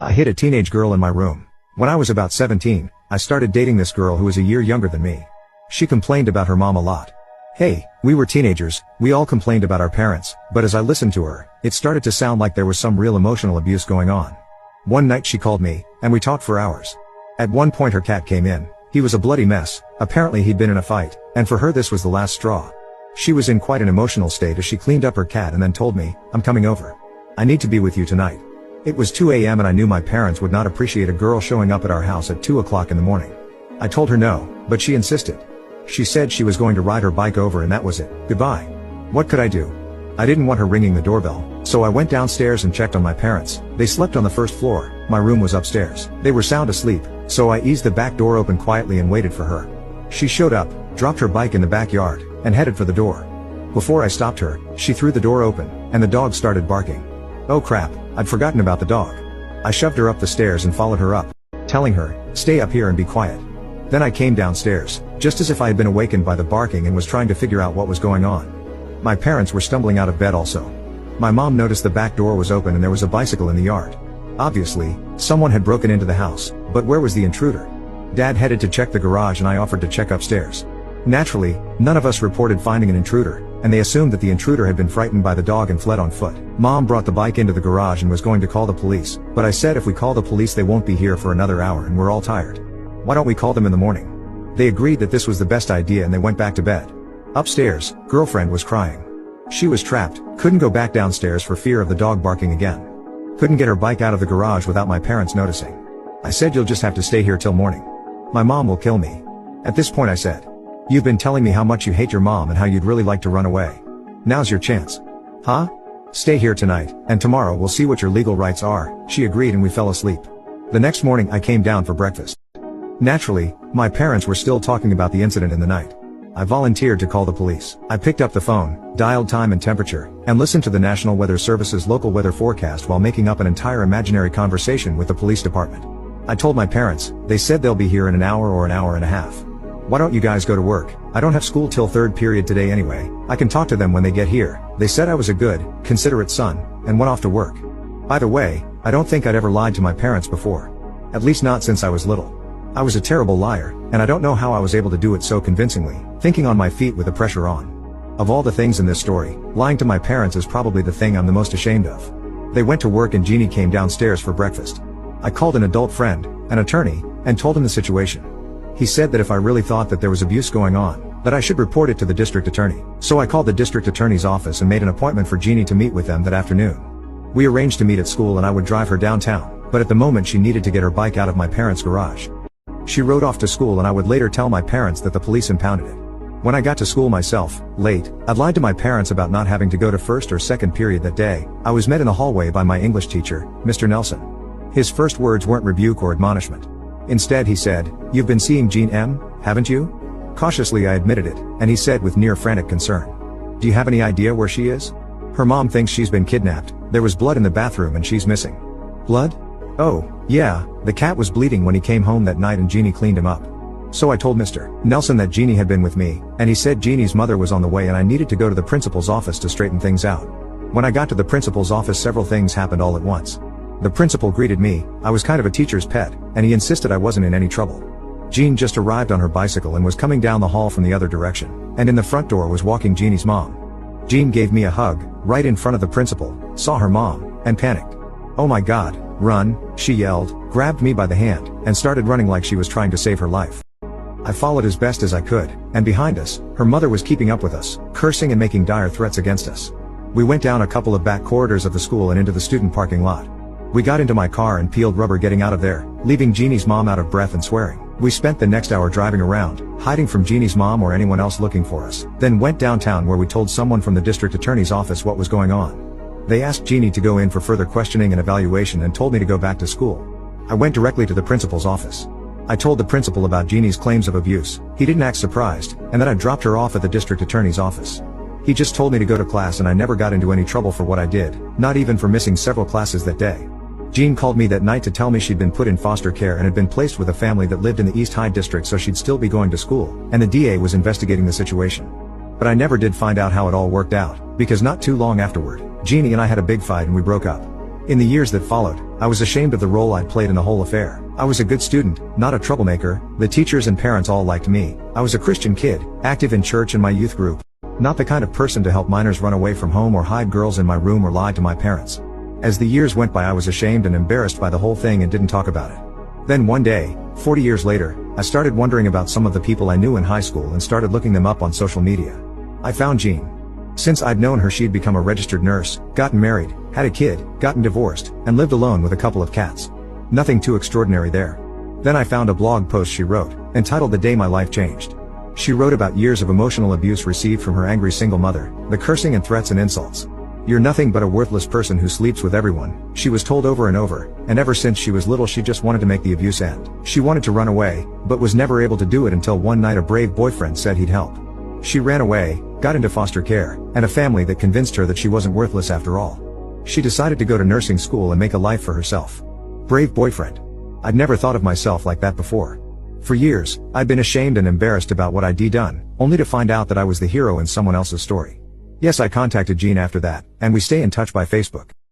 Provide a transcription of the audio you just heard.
I hid a teenage girl in my room. When I was about 17, I started dating this girl who was a year younger than me. She complained about her mom a lot. Hey, we were teenagers, we all complained about our parents, but as I listened to her, it started to sound like there was some real emotional abuse going on. One night she called me, and we talked for hours. At one point her cat came in. He was a bloody mess, apparently he'd been in a fight, and for her this was the last straw. She was in quite an emotional state as she cleaned up her cat and then told me, "I'm coming over. I need to be with you tonight." It was 2 a.m. and I knew my parents would not appreciate a girl showing up at our house at 2 o'clock in the morning. I told her no, but she insisted. She said she was going to ride her bike over and that was it, goodbye. What could I do? I didn't want her ringing the doorbell, so I went downstairs and checked on my parents. They slept on the first floor, my room was upstairs. They were sound asleep, so I eased the back door open quietly and waited for her. She showed up, dropped her bike in the backyard, and headed for the door. Before I stopped her, she threw the door open, and the dog started barking. Oh crap, I'd forgotten about the dog. I shoved her up the stairs and followed her up, telling her, "Stay up here and be quiet." Then I came downstairs, just as if I had been awakened by the barking and was trying to figure out what was going on. My parents were stumbling out of bed also. My mom noticed the back door was open and there was a bicycle in the yard. Obviously, someone had broken into the house, but where was the intruder? Dad headed to check the garage and I offered to check upstairs. Naturally, none of us reported finding an intruder, and they assumed that the intruder had been frightened by the dog and fled on foot. Mom brought the bike into the garage and was going to call the police, but I said if we call the police they won't be here for another hour and we're all tired. Why don't we call them in the morning? They agreed that this was the best idea and they went back to bed. Upstairs, girlfriend was crying. She was trapped, couldn't go back downstairs for fear of the dog barking again. Couldn't get her bike out of the garage without my parents noticing. I said you'll just have to stay here till morning. My mom will kill me. At this point I said, "You've been telling me how much you hate your mom and how you'd really like to run away. Now's your chance." "Huh? Stay here tonight, and tomorrow we'll see what your legal rights are." She agreed and we fell asleep. The next morning I came down for breakfast. Naturally, my parents were still talking about the incident in the night. I volunteered to call the police. I picked up the phone, dialed time and temperature, and listened to the National Weather Service's local weather forecast while making up an entire imaginary conversation with the police department. I told my parents. They said they'll be here in an hour or an hour and a half. "Why don't you guys go to work? I don't have school till third period today anyway. I can talk to them when they get here." They said I was a good, considerate son, and went off to work. By the way, I don't think I'd ever lied to my parents before. At least not since I was little. I was a terrible liar, and I don't know how I was able to do it so convincingly, thinking on my feet with the pressure on. Of all the things in this story, lying to my parents is probably the thing I'm the most ashamed of. They went to work and Jeannie came downstairs for breakfast. I called an adult friend, an attorney, and told him the situation. He said that if I really thought that there was abuse going on, that I should report it to the district attorney. So I called the district attorney's office and made an appointment for Jeannie to meet with them that afternoon. We arranged to meet at school and I would drive her downtown, but at the moment she needed to get her bike out of my parents' garage. She rode off to school and I would later tell my parents that the police impounded it. When I got to school myself, late, I'd lied to my parents about not having to go to first or second period that day. I was met in the hallway by my English teacher, Mr. Nelson. His first words weren't rebuke or admonishment. Instead he said, "You've been seeing Jean M., haven't you?" Cautiously I admitted it, and he said with near frantic concern, "Do you have any idea where she is? Her mom thinks she's been kidnapped. There was blood in the bathroom and she's missing." "Blood? Oh, yeah, the cat was bleeding when he came home that night and Jeannie cleaned him up." So I told Mr. Nelson that Jeannie had been with me, and he said Jeannie's mother was on the way and I needed to go to the principal's office to straighten things out. When I got to the principal's office several things happened all at once. The principal greeted me. I was kind of a teacher's pet, and he insisted I wasn't in any trouble. Jean just arrived on her bicycle and was coming down the hall from the other direction, and in the front door was walking Jeannie's mom. Jean gave me a hug, right in front of the principal, saw her mom, and panicked. "Oh my God, run," she yelled, grabbed me by the hand, and started running like she was trying to save her life. I followed as best as I could, and behind us, her mother was keeping up with us, cursing and making dire threats against us. We went down a couple of back corridors of the school and into the student parking lot. We got into my car and peeled rubber getting out of there, leaving Jeannie's mom out of breath and swearing. We spent the next hour driving around, hiding from Jeannie's mom or anyone else looking for us, then went downtown where we told someone from the district attorney's office what was going on. They asked Jeannie to go in for further questioning and evaluation and told me to go back to school. I went directly to the principal's office. I told the principal about Jeannie's claims of abuse. He didn't act surprised, and that I dropped her off at the district attorney's office. He just told me to go to class and I never got into any trouble for what I did, not even for missing several classes that day. Jean called me that night to tell me she'd been put in foster care and had been placed with a family that lived in the East High district so she'd still be going to school, and the DA was investigating the situation. But I never did find out how it all worked out, because not too long afterward, Jeannie and I had a big fight and we broke up. In the years that followed, I was ashamed of the role I'd played in the whole affair. I was a good student, not a troublemaker, the teachers and parents all liked me. I was a Christian kid, active in church and my youth group. Not the kind of person to help minors run away from home or hide girls in my room or lie to my parents. As the years went by, I was ashamed and embarrassed by the whole thing and didn't talk about it. Then one day, 40 years later, I started wondering about some of the people I knew in high school and started looking them up on social media. I found Jean. Since I'd known her, she'd become a registered nurse, gotten married, had a kid, gotten divorced, and lived alone with a couple of cats. Nothing too extraordinary there. Then I found a blog post she wrote, entitled "The Day My Life Changed." She wrote about years of emotional abuse received from her angry single mother, the cursing and threats and insults. "You're nothing but a worthless person who sleeps with everyone," she was told over and over, and ever since she was little she just wanted to make the abuse end. She wanted to run away, but was never able to do it until one night a brave boyfriend said he'd help. She ran away, got into foster care, and a family that convinced her that she wasn't worthless after all. She decided to go to nursing school and make a life for herself. Brave boyfriend. I'd never thought of myself like that before. For years, I'd been ashamed and embarrassed about what I'd done, only to find out that I was the hero in someone else's story. Yes, I contacted Jean after that, and we stay in touch by Facebook.